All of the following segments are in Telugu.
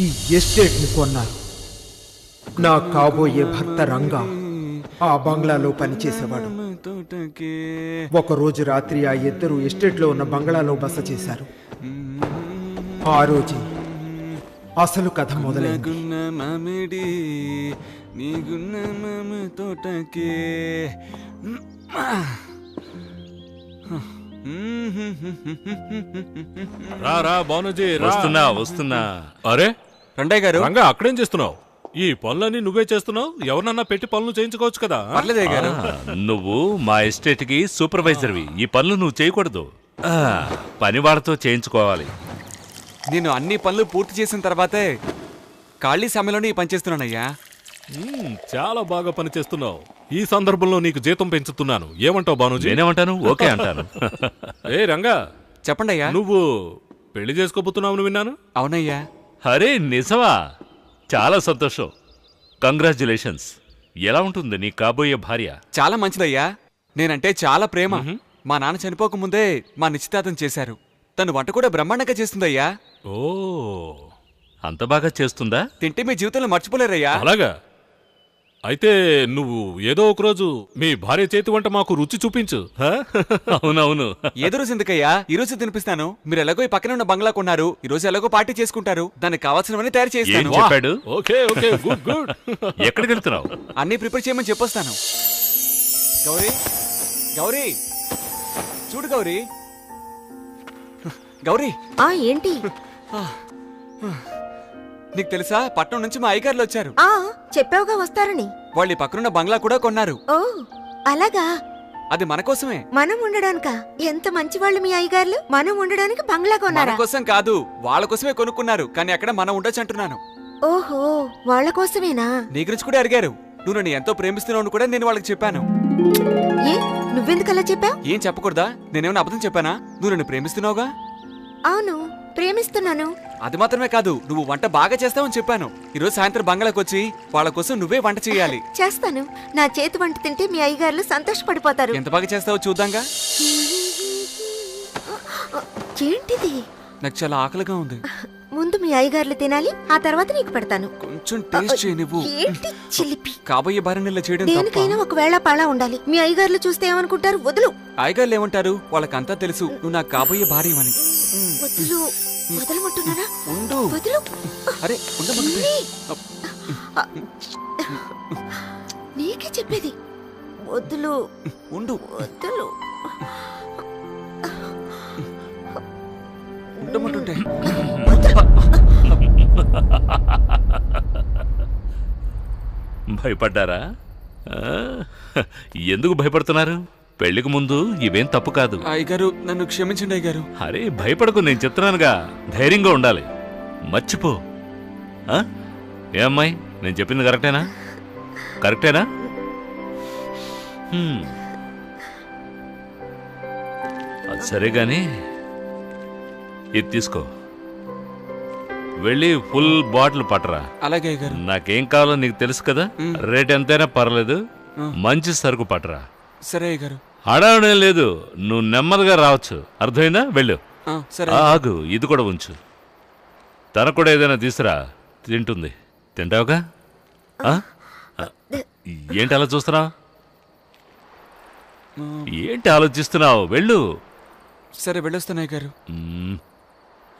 ఈ ఎస్టేట్ని కొన్నారు. నా కాబోయే భర్త రంగా ఆ బంగ్లాలో పనిచేసేవాడు. ఒకరోజు రాత్రి ఆ ఇద్దరు ఎస్టేట్లో ఉన్న బంగ్లాలో బస చేశారు. ఆ రోజు అసలు కథ మొదలైంది. రా బానుజీ, వస్తున్నా. అరే రండయ్య గారు, రంగా అక్కడేం చేస్తున్నావు? ఈ పనులన్నీ నువ్వే చేస్తున్నావు. ఎవరినన్నా పెట్టి పనులు చేయించుకోవచ్చు కదా. పర్లేదయ్య గారు. నువ్వు మా ఎస్టేట్ కి సూపర్వైజర్వి. ఈ పనులు నువ్వు చేయకూడదు. పని వాళ్ళతో చేయించుకోవాలి. నేను అన్ని పనులు పూర్తి చేసిన తర్వాతే ఖాళీ సమయంలోనే ఈ పని చేస్తున్నానయ్యా. చాలా బాగా పని చేస్తున్నావు. ఈ సందర్భంలో నీకు జీతం పెంచుతున్నాను. ఏమంటావు బానుజీ? నేనేమంటాను? ఓకే అంటాను. ఏ రంగా, చెప్పండి అయ్యా. నువ్వు పెళ్లి చేసుకోబోతున్నావు విన్నాను. అవునయ్యా. అరే నిజమా? చాలా సంతోషం. కంగ్రాచ్యులేషన్స్. ఎలా ఉంటుంది నీ కాబోయే భార్య? చాలా మంచిదయ్యా. నేనంటే చాలా ప్రేమ. మా నాన్న చనిపోకముందే మా నిశ్చితార్థం చేశారు. తను వంట కూడా బ్రహ్మాండంగా చేస్తుందయ్యా. ఓ, అంత బాగా చేస్తుందా? తింటే మీ జీవితంలో మర్చిపోలేరయ్యా. అలాగా? అయితే నువ్వు ఏదో ఒకరోజు మీ భార్య చేతి వంట మాకు రుచి చూపించు. అవునవును. ఏదో రోజు ఎందుకయ్యా, ఈ రోజు తినిపిస్తాను. మీరు ఎలాగో ఈ పక్కన ఉన్న బంగ్లా కొన్నారు, ఈ రోజు ఎలాగో పార్టీ చేసుకుంటారు. దానికి కావాల్సినవన్నీ తయారు ఏం చేస్తాను. చెప్పాడు? Okay okay, good good. ఎక్కడికి వెళ్తున్నావు? అన్ని ప్రిపేర్ చేయమని చెప్పొస్తాను. గౌరీ, గౌరీ, చూడు గౌరీ. గౌరీ, ఏంటి? నీకు తెలుసా, పట్నం నుంచి మా అయ్యగారులు వచ్చారు. చెప్పావుగా వస్తారని. వాళ్ళు ఈ పక్కనున్న బంగ్లా కూడా కొన్నారు. ఓ అలాగా? అది మన కోసమే. మనం ఉండడానికా? ఎంత మంచి వాళ్ళు మీ అయ్యగారులు. మనం ఉండడానికి బంగ్లా మన కొన్నారా? కోసం కాదు, వాళ్ళ కోసమే కొనుక్కున్నారు. కానీ అక్కడ మనం ఉండొచ్చు అంటున్నాను. ఓహో, వాళ్ళ కోసమేనా? నీ గురించి కూడా అడిగారు. నువ్వు నన్ను ఎంతో ప్రేమిస్తున్నావు కూడా నేను వాళ్ళకి చెప్పాను. ఏ, నువ్వెందుకు అలా చెప్పావు? ఏం చెప్పకూడదా? నేనేమన్నా అబద్ధం చెప్పానా? నువ్వు నన్ను ప్రేమిస్తున్నావుగా. అవును, ప్రేమిస్తున్నాను. అది మాత్రమే కాదు, నువ్వు వంట బాగా చేస్తావని చెప్పాను. ఈరోజు సాయంత్రం బంగ్లాకి వచ్చి వాళ్ళ కోసం నువ్వే వంట చేయాలి. చేస్తాను. నా చేతి వంట తింటే మీ అయ్యగారులు సంతోషపడిపోతారు. ఎంత బాగా చేస్తావో చూద్దాంగా. ఏంటిది? నాకు చాలా ఆకలిగా ఉంది. ముందు మీ అయ్యగారులు తినాలి, ఆ తర్వాత నీకు పెడతాను. కొంచెం టేస్ట్ చేయి నువ్వు. ఏంటి చిలిపి? కాబోయే భార్యనిలా చేయడం తప్ప. దేనికైనా ఒకవేళ పాళ ఉండాలి. మీ అయ్యగారులు చూస్తే ఏమనుకుంటారు? వదులు. అయ్యగారులు ఏమంటారు? వాళ్ళకంతా తెలుసు నువ్వు నాకు కాబోయే భార్యమని. వదులు. వదలమంటున్నారా? ఉండు. వదులు. అరే ఉండమంటే. నీకే చెప్పేది. వదులు. ఉండు. వదులు. ఉండమంటుంటే. భయపడ్డారా? ఎందుకు భయపడుతున్నారు? పెళ్లికి ముందు ఇవేం తప్పు కాదు. అయ్యగారు నన్ను క్షమించండి అయ్యగారు. అరే భయపడకు, నేను చెప్తున్నానుగా. ధైర్యంగా ఉండాలి. మర్చిపో. ఏ అమ్మాయి, నేను చెప్పింది కరెక్టేనా? కరెక్టేనా? అది సరే గాని ఇది తీసుకో. వెళ్ళి ఫుల్ బాటిల్ పట్టరా. అలాగే అయ్యగారు. నాకేం కావాలో నీకు తెలుసు కదా. రేట్ ఎంతైనా పర్లేదు, మంచి సరుకు పట్టరా. సరే అయ్యగారు. హడావుడేం లేదు, నువ్వు నెమ్మదిగా రావచ్చు. అర్థమైందా? వెళ్ళు. సరే. ఆగు, ఇది కూడా ఉంచు. తనకు కూడా ఏదైనా తీసురా, తింటుంది. తింటావుగా? ఏంటి అలా చూస్తున్నావు? ఏంటి ఆలోచిస్తున్నావు? వెళ్ళు. సరే వెళ్ళొస్తాను అయ్యగారు.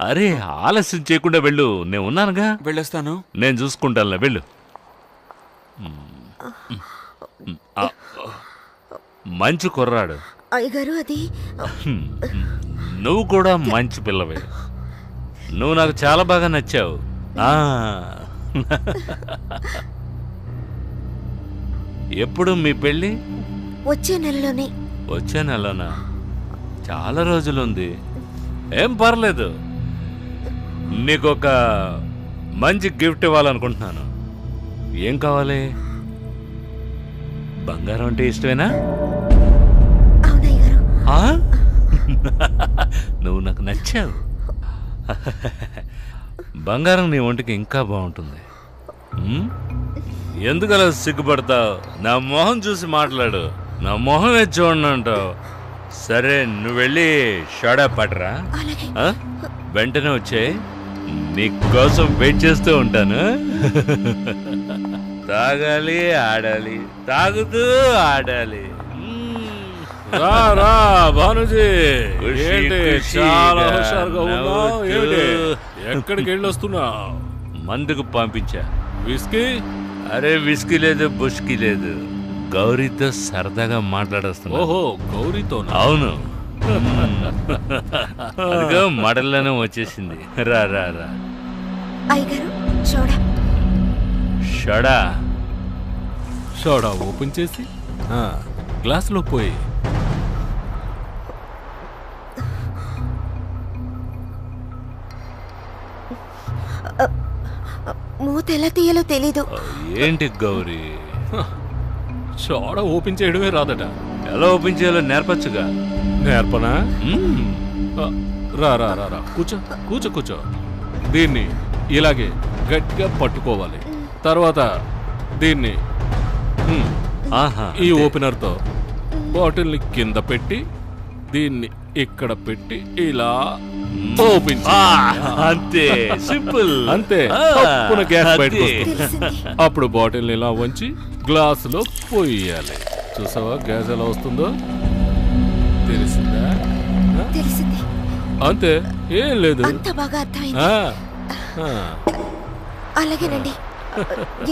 అరే ఆలస్యం చేయకుండా వెళ్ళు, నేను ఉన్నానుగా. వెళ్ళొస్తాను. నేను చూసుకుంటానులే, వెళ్ళు. మంచి కుర్రాడు. అయ్యగారు అది. నువ్వు కూడా మంచి పిల్లవే. నువ్వు నాకు చాలా బాగా నచ్చావు. ఎప్పుడు మీ పెళ్ళి? వచ్చే నెలలోనే. వచ్చే నెలనా? చాలా రోజులుంది. ఏం పర్లేదు. నీకొక మంచి గిఫ్ట్ ఇవ్వాలనుకుంటున్నాను. ఏం కావాలి? బంగారం అంటే ఇష్టమేనా? నువ్వు నాకు నచ్చావు. బంగారం నీ ఒంటికి ఇంకా బాగుంటుంది. ఎందుకలా సిగ్గుపడతావు? నా మొహం చూసి మాట్లాడు. నా మొహమే చూడండి అంటావు. సరే నువ్వు వెళ్ళి షాడా పట్టరా. వెంటనే వచ్చే నీకోసం వెయిట్ చేస్తూ ఉంటాను. తాగాలి, ఆడాలి, తాగుతూ ఆడాలి. రా రా భానుజీ, ఖుషి, ఏంటి ఖుషిగా చాలా హుషారుగా ఉన్నావు? నవ్వుతూ. ఏంటి ఎక్కడికి వెళ్ళొస్తున్నావు? మందుకు పంపించా. విస్కీ? అరే విస్కీ లేదు, బుష్కీ లేదు. గౌరీతో సరదాగా మాట్లాడొస్తున్నా. ఓహో, గౌరీతో? అవును. అదిగో మడల్లోనే వచ్చేసింది. రా రా రా. అయ్యగారు చూడా. షడా. సోడా ఓపెన్ చేసి గ్లాసులో పోయి. మూత ఎలా తీయాలో తెలీదు. ఏంటి గౌరీ? సోడా ఓపెన్ చేయడమే రాదట. ఎలా ఓపెన్ చేయాలో నేర్పచ్చుగా. నేర్పనా? మ్మ్. రా రా రా రా, కూర్చో కూర్చో కూర్చో. దీన్ని ఇలాగే గట్టిగా పట్టుకోవాలి. తర్వాత దీన్ని ఆహా. ఈ ఓపెనర్తో బాటిల్ని కింద పెట్టి దీన్ని ఇక్కడ పెట్టి ఇలా ఓపెన్ ఆ, చేయాలి. అంతే సింపుల్. అంతే. ఆ, తప్పున గ్యాస్ బయటకు అంతే. వస్తుంది. తెలిసింది. అప్పుడు బాటిల్ని ఇలా వంచి గ్లాసులో పోయాలి. చూసావా గ్యాస్ ఎలా వస్తుందో? తెలిసిందా? తెలిసింది. అంతే, ఏం లేదు. అంత బాగా అర్థమైంది. ఆ, ఆ, అలాగేనండి.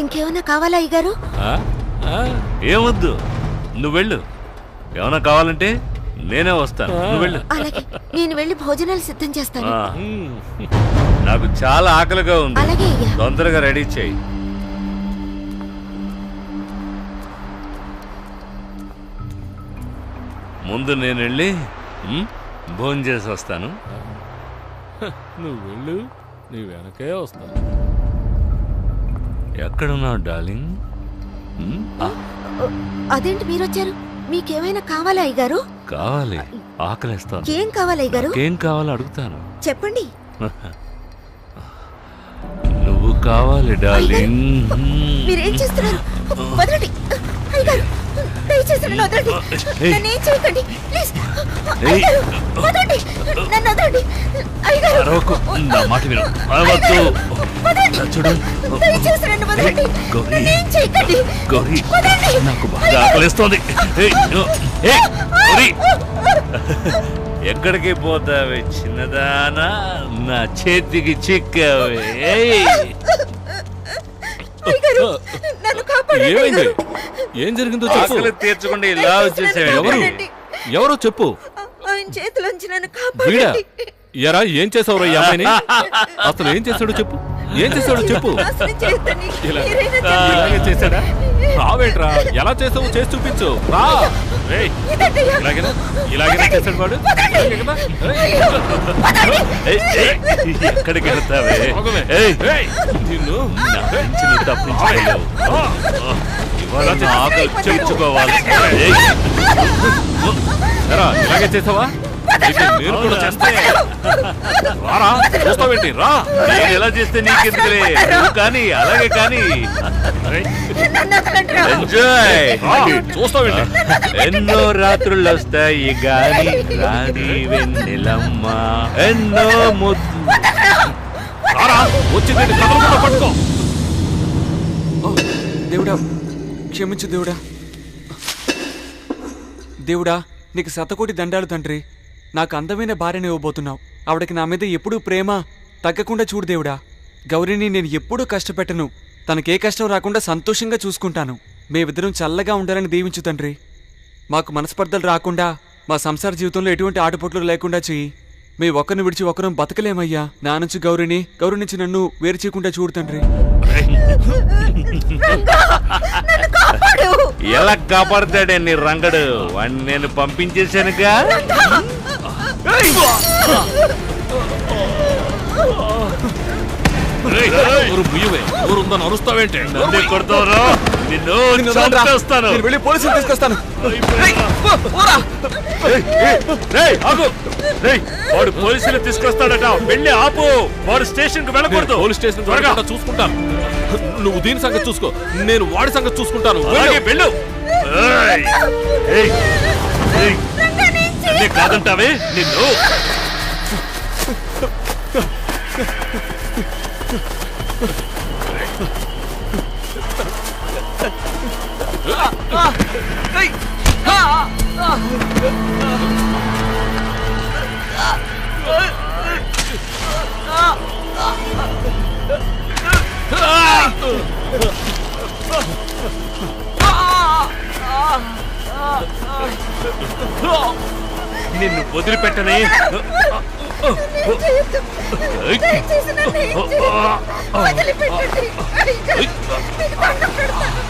ఇంకేమైనా కావాలా అయ్యగారు? ఆ, ఆ. ఏమొద్దు, నువ్వు వెళ్ళు. ఏమైనా కావాలంటే నేనే వస్తాను. నువ్వు వెళ్ళు. అలాగే, నేను వెళ్ళి భోజనాలు సిద్ధం చేస్తాను. ఆ, మ్మ్. నాకు చాలా ఆకలిగా ఉంది. అలాగే అయ్యా. తొందరగా రెడీ చేయి. ముందు నేను వెళ్ళి భోజనం చేసి వస్తాను. నువ్వు వెళ్ళు, నీ వెనకే వస్తా. ఎక్కడున్నావు డార్లింగ్? అదేంటి మీరొచ్చారు? మీకేమైనా కావాలా అయ్యగారు? కావాలి, ఆకలిస్తాను. ఏం కావాలి అయ్యగారు? ఏం కావాలో అడుగుతాను. చెప్పండి. నువ్వు కావాలి డార్లింగ్. మీరేం చేస్తున్నారు? వదలండి అయ్యగారు, దయచేసి నన్ను వదలండి. నన్ను ఏం చేయకండి ప్లీజ్. అయ్యగారు, వదలండి, నన్ను వదలండి అయ్యగారు. అరవకు, నా మాట విను. అరవద్దు. వదలండి. చూడు. దయచేసి నన్ను వదలండి. గౌరీ. నన్ను ఏం చేయకండి. గౌరీ, వదలండి. నాకు బాగా ఆకలిస్తోంది. ఏయ్, ఏయ్, గౌరీ. ఎక్కడికి పోతావే చిన్నదానా? నా చేతికి చిక్కావే. ఏయ్. అయ్యగారు, నన్ను కాపాడండి ఏమైంది? అయ్యగారు. ఏం జరిగిందో చెప్పు. ఆకలి తీర్చకుండా ఇలా వచ్చేసావు. ఎవరు? ఎవరో చెప్పు. ఆయన చేతిలోంచి నన్ను వీడా? కాపాడండి. ఎరా, ఏం చేసావురా ఈ అమ్మాయిని? అసలు ఏం చేశాడో చెప్పు. ఏం చేశాడో చెప్పు. నాశనం చేయొద్దని ఇలా- మీరైనా చెప్పండి. ఇలాగే చేశాడా? రావేంట్రా, ఎలా చేసావు చేసి చూపించు. రా. ఏయ్, ఇదండయ్యా. ఇలాగేనా? ఇలాగేనా చేశాడు వాడు? ఇలాగే కదా? ఏయ్, ఏయ్, ఏయ్, ఎక్కడికి వెళ్తావే? ఆగవే. ఏయ్, ఏయ్, నిన్ను నా నుంచి నువ్వు తప్పించుకోలేవు. ఇవాళ నా ఆకలి తీర్చుకోవాలి. ఏయ్, ఎరా, ఇలాగే చేసావా? అయితే నేను కూడా చేస్తాను. రారా, చూస్తావేంటి? రా. నేను ఎలా చేస్తే నీకెందుకులే? నువ్వు కానీ అలాగే కానీ. నన్ను వదలండి రా. ఎంజాయ్. రా, చూస్తావేంటి? ఎన్నో రాత్రులు వస్తాయి గాని రాని వెన్నెలమ్మ. ఎన్నో ముద్దు. రారా, వచ్చి దీన్ని కదలకుండా పట్టుకో. ఓ, దేవుడా క్షమించు దేవుడా. దేవుడా, నీకు శతకోటి దండాలు తండ్రి. నాకు అందమైన భార్యని ఇవ్వబోతున్నావు. ఆవిడకి నా మీద ఎప్పుడూ ప్రేమ తగ్గకుండా చూడు దేవుడా. గౌరీని నేను ఎప్పుడూ కష్టపెట్టను. తనకే కష్టం రాకుండా సంతోషంగా చూసుకుంటాను. మేమిద్దరం చల్లగా ఉండాలని దీవించు తండ్రి. మాకు మనస్పర్ధలు రాకుండా, మా సంసార జీవితంలో ఎటువంటి ఆటపోట్లు లేకుండా చెయ్యి. మీ ఒక్కరిని విడిచి ఒకరం బతకలేమయ్యా. నా నుంచి గౌరీ నుంచి నన్ను వేరు చేయకుండా చూడు తండ్రి. నన్ను కాపాడు. ఎలా కాపాడుతాడే నీ రంగడు? వాడిని నేను పంపించేశానుగా. ఊరు ముయ్యవే, ఊరుందని అరుస్తావేంటి? నన్ను కొడతావురా? నిన్ను చంపేస్తాను. నేను వెళ్ళి పోలీసులు తీసుకొస్తాను. రేయ్, ఆగు. రేయ్, వాడు పోలీసులు తీసుకొస్తాడట. వెళ్ళి ఆపు. వాడు స్టేషన్ కు వెళ్ళకూడదు. పోలీస్ స్టేషన్ త్వరగా చూసుకుంటాను. నువ్వు దీని సంగతి చూసుకో, నేను వాడి సంగతి చూసుకుంటాను. అలాగే వెళ్ళు. ఏయ్, ఏయ్, ఏయ్, నన్నే కాదంటావే నిన్ను. నిన్ను వదిలిపెట్టనే. దయచేసి నన్ను ఏం చేయొద్దు. వదిలిపెట్టండి. అయ్యగారు, మీకు దండం పెడతాను.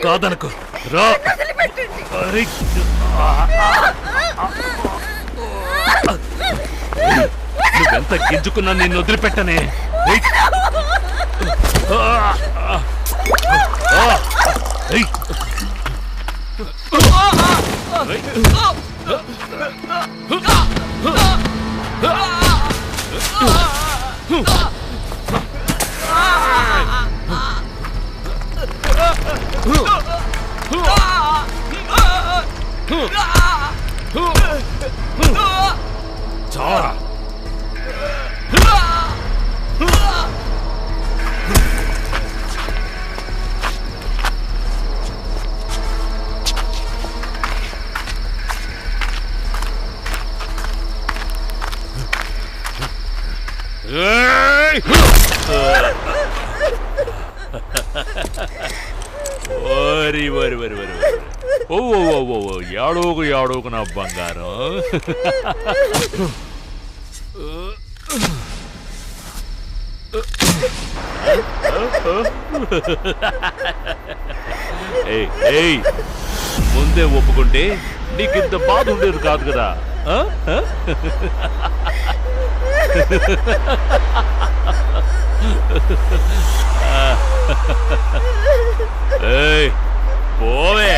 కాదనుకో రా. వదిలిపెట్టండి. నువ్వెంత గింజుకున్నా నిన్ను వదిలిపెట్టనే. చావరా. ఓరి ఓరి ఓరి ఓరి ఓ ఓ ఓ ఓ యాడోకు యాడోకు నా బంగారం. ఏయ్ ముందే ఒప్పుకుంటే నీకింత బాధ ఉండేది కాదు కదా. ఏయ్ పోవే.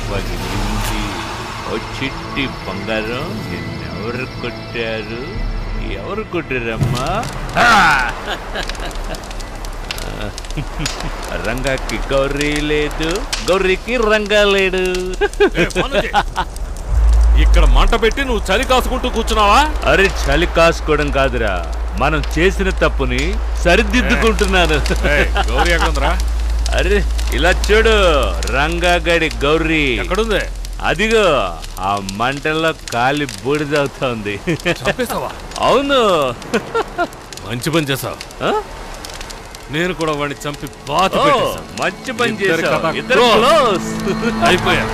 పగిలింది. ఓ చిట్టి బంగారం, నిన్నెవరు కొట్టారు? ఎవరు కొట్టారమ్మా? రంగాకి గౌరీ లేదు, గౌరీకి రంగా లేడు. ఇక్కడ మంట పెట్టి నువ్వు చలి కాసుకుంటూ కూర్చున్నావా? అరే చలి కాసుకోవడం కాదురా, మనం చేసిన తప్పుని సరిదిద్దుకుంటున్నాను. గౌరీ ఎక్కడుందిరా? అరే ఇలా చూడు, రంగాగడి గౌరీ ఎక్కడుంది? అదిగో ఆ మంటల్లో కాలి బూడిదవుతోంది. అవును, మంచి పని చేసావు. నేను కూడా వాడిని చంపి బాధ మంచి పని చేసావు. ఇద్దరు క్లోజ్ అయిపోయా.